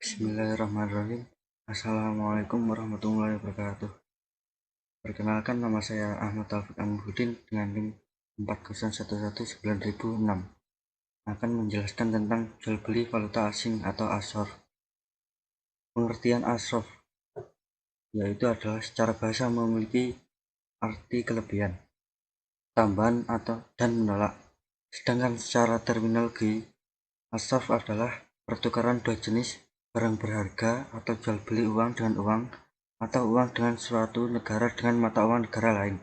Bismillahirrahmanirrahim. Assalamualaikum warahmatullahi wabarakatuh. Perkenalkan, nama saya Ahmad Taufik Amudin dengan NIM 40119006. Akan menjelaskan tentang jual beli valuta asing atau ASOR. Pengertian ASOR yaitu adalah secara bahasa memiliki arti kelebihan, tambahan dan menolak. Sedangkan secara terminologi, ASOR adalah pertukaran dua jenis barang berharga atau jual beli uang dengan uang atau uang dengan suatu negara dengan mata uang negara lain.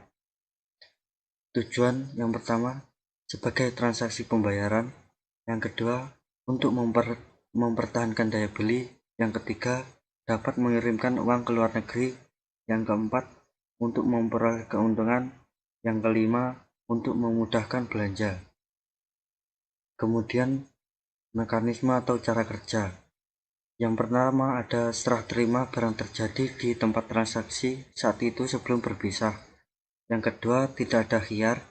Tujuan yang pertama sebagai transaksi pembayaran, yang kedua untuk mempertahankan daya beli, yang ketiga dapat mengirimkan uang ke luar negeri, yang keempat untuk memperoleh keuntungan, yang kelima untuk memudahkan belanja. Kemudian mekanisme atau cara kerja. Yang pertama ada serah terima barang terjadi di tempat transaksi saat itu sebelum berpisah. Yang kedua tidak ada khiyar.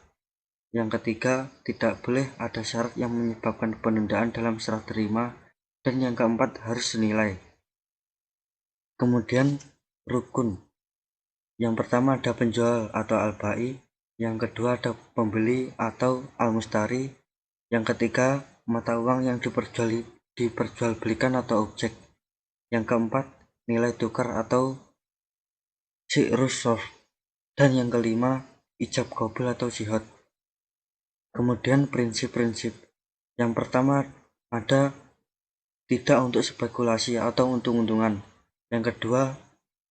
Yang ketiga tidak boleh ada syarat yang menyebabkan penundaan dalam serah terima. Dan yang keempat harus senilai. Kemudian rukun. Yang pertama ada penjual atau al-bai. Yang kedua ada pembeli atau al-mustari. Yang ketiga mata uang yang diperjualbelikan atau objek. Yang keempat nilai tukar atau si'rus sarf. Dan yang kelima ijab qabul atau jihad. Kemudian prinsip-prinsip. Yang pertama ada tidak untuk spekulasi atau untung-untungan. Yang kedua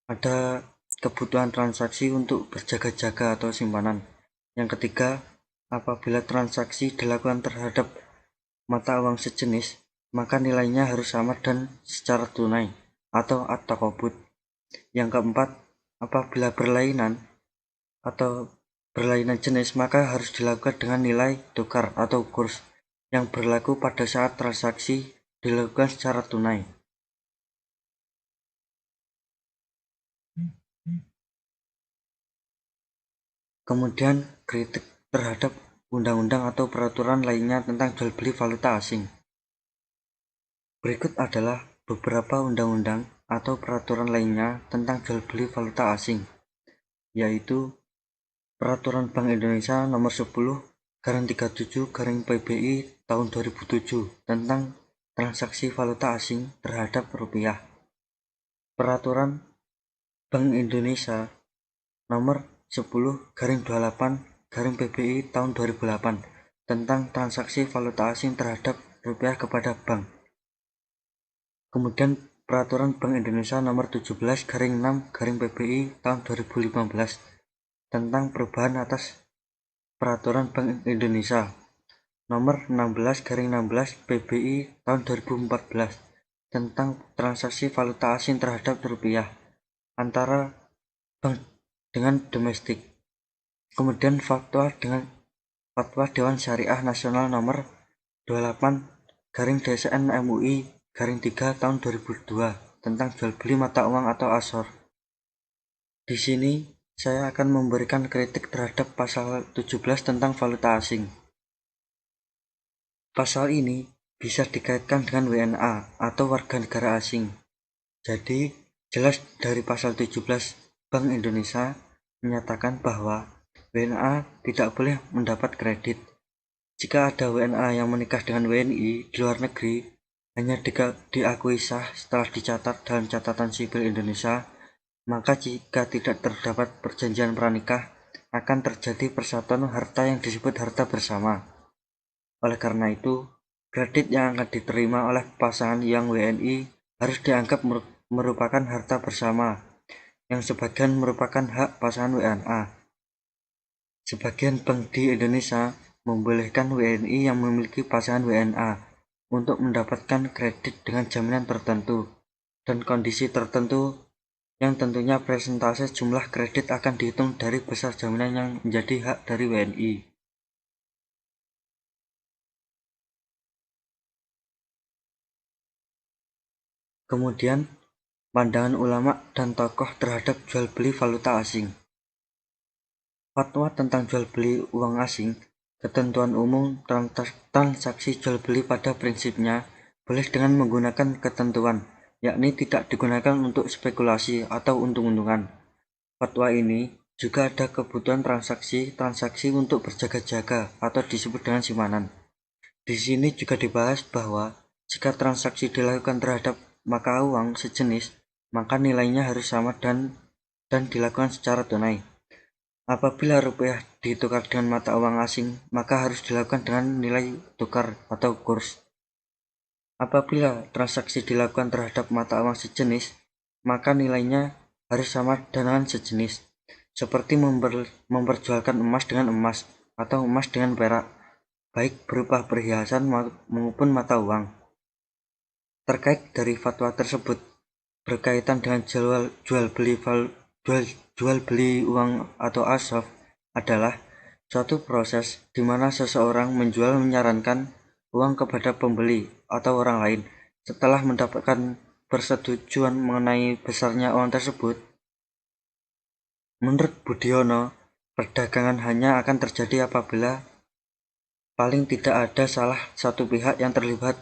ada kebutuhan transaksi untuk berjaga-jaga atau simpanan. Yang ketiga, apabila transaksi dilakukan terhadap mata uang sejenis, maka nilainya harus sama dan secara tunai atau at-taqabud. Yang keempat, apabila berlainan jenis, maka harus dilakukan dengan nilai tukar atau kurs yang berlaku pada saat transaksi dilakukan secara tunai. Kemudian kritik terhadap undang-undang atau peraturan lainnya tentang jual beli valuta asing. Berikut adalah beberapa undang-undang atau peraturan lainnya tentang jual beli valuta asing, yaitu Peraturan Bank Indonesia Nomor 10/37/PBI tahun 2007 tentang transaksi valuta asing terhadap rupiah. Peraturan Bank Indonesia Nomor 10/28/PBI tahun 2008 tentang transaksi valuta asing terhadap rupiah kepada bank. Kemudian Peraturan Bank Indonesia Nomor 17/6/PBI tahun 2015 tentang perubahan atas Peraturan Bank Indonesia Nomor 16/16/PBI tahun 2014 tentang transaksi valuta asing terhadap rupiah antara bank dengan domestik. Kemudian fatwa Dewan Syariah Nasional Nomor 28/DSN-MUI-3 tahun 2002 tentang jual beli mata uang atau ASOR. Di sini saya akan memberikan kritik terhadap pasal 17 tentang valuta asing. Pasal ini bisa dikaitkan dengan WNA atau warga negara asing. Jadi, jelas dari pasal 17 Bank Indonesia menyatakan bahwa WNA tidak boleh mendapat kredit. Jika ada WNA yang menikah dengan WNI di luar negeri, hanya diakui sah setelah dicatat dalam catatan sipil Indonesia, maka jika tidak terdapat perjanjian pranikah, akan terjadi persatuan harta yang disebut harta bersama. Oleh karena itu, kredit yang akan diterima oleh pasangan yang WNI harus dianggap merupakan harta bersama, yang sebagian merupakan hak pasangan WNA. Sebagian bank di Indonesia membolehkan WNI yang memiliki pasangan WNA untuk mendapatkan kredit dengan jaminan tertentu dan kondisi tertentu, yang tentunya persentase jumlah kredit akan dihitung dari besar jaminan yang menjadi hak dari WNI. Kemudian, pandangan ulama dan tokoh terhadap jual beli valuta asing. Fatwa tentang jual beli uang asing, ketentuan umum transaksi jual beli pada prinsipnya boleh dengan menggunakan ketentuan yakni tidak digunakan untuk spekulasi atau untung-untungan. Fatwa ini juga ada kebutuhan transaksi untuk berjaga-jaga atau disebut dengan simanan. Di sini juga dibahas bahwa jika transaksi dilakukan terhadap mata uang sejenis, maka nilainya harus sama dan dilakukan secara tunai. Apabila rupiah ditukar dengan mata uang asing, maka harus dilakukan dengan nilai tukar atau kurs. Apabila transaksi dilakukan terhadap mata uang sejenis, maka nilainya harus sama dengan sejenis, seperti memperjualkan emas dengan emas atau emas dengan perak, baik berupa perhiasan maupun mata uang. Terkait dari fatwa tersebut berkaitan dengan jual beli uang atau asaf adalah suatu proses di mana seseorang menyarankan uang kepada pembeli atau orang lain. Setelah mendapatkan persetujuan mengenai besarnya uang tersebut, menurut Budiono, perdagangan hanya akan terjadi apabila paling tidak ada salah satu pihak yang terlibat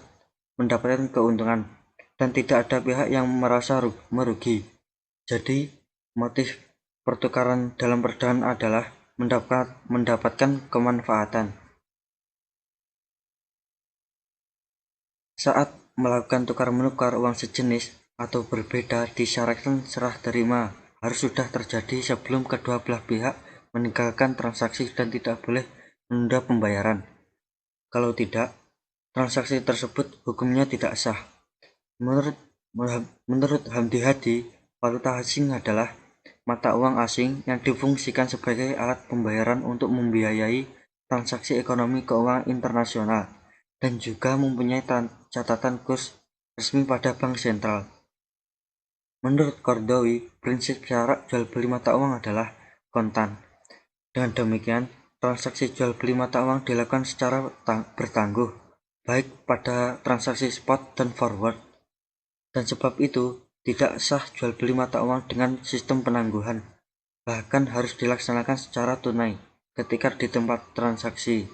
mendapatkan keuntungan dan tidak ada pihak yang merasa merugi. Jadi, motif pertukaran dalam perdagangan adalah mendapatkan kemanfaatan. Saat melakukan tukar-menukar uang sejenis atau berbeda disyaratkan serah terima harus sudah terjadi sebelum kedua belah pihak meninggalkan transaksi dan tidak boleh menunda pembayaran. Kalau tidak, transaksi tersebut hukumnya tidak sah. Menurut Hamdi Hadi, valuta asing adalah mata uang asing yang difungsikan sebagai alat pembayaran untuk membiayai transaksi ekonomi keuangan internasional dan juga mempunyai catatan kurs resmi pada bank sentral. Menurut Kordowi, prinsip syarat jual beli mata uang adalah kontan. Dengan demikian, transaksi jual beli mata uang dilakukan secara bertangguh, baik pada transaksi spot dan forward. Dan sebab itu, tidak sah jual beli mata uang dengan sistem penangguhan, bahkan harus dilaksanakan secara tunai ketika di tempat transaksi.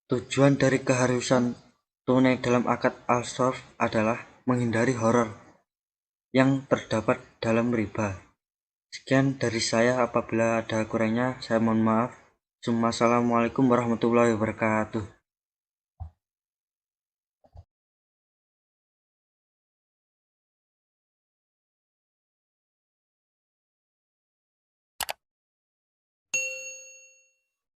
Tujuan dari keharusan tunai dalam akad al-sarf adalah menghindari horor yang terdapat dalam riba. Sekian dari saya, apabila ada kurangnya saya mohon maaf. Assalamualaikum warahmatullahi wabarakatuh.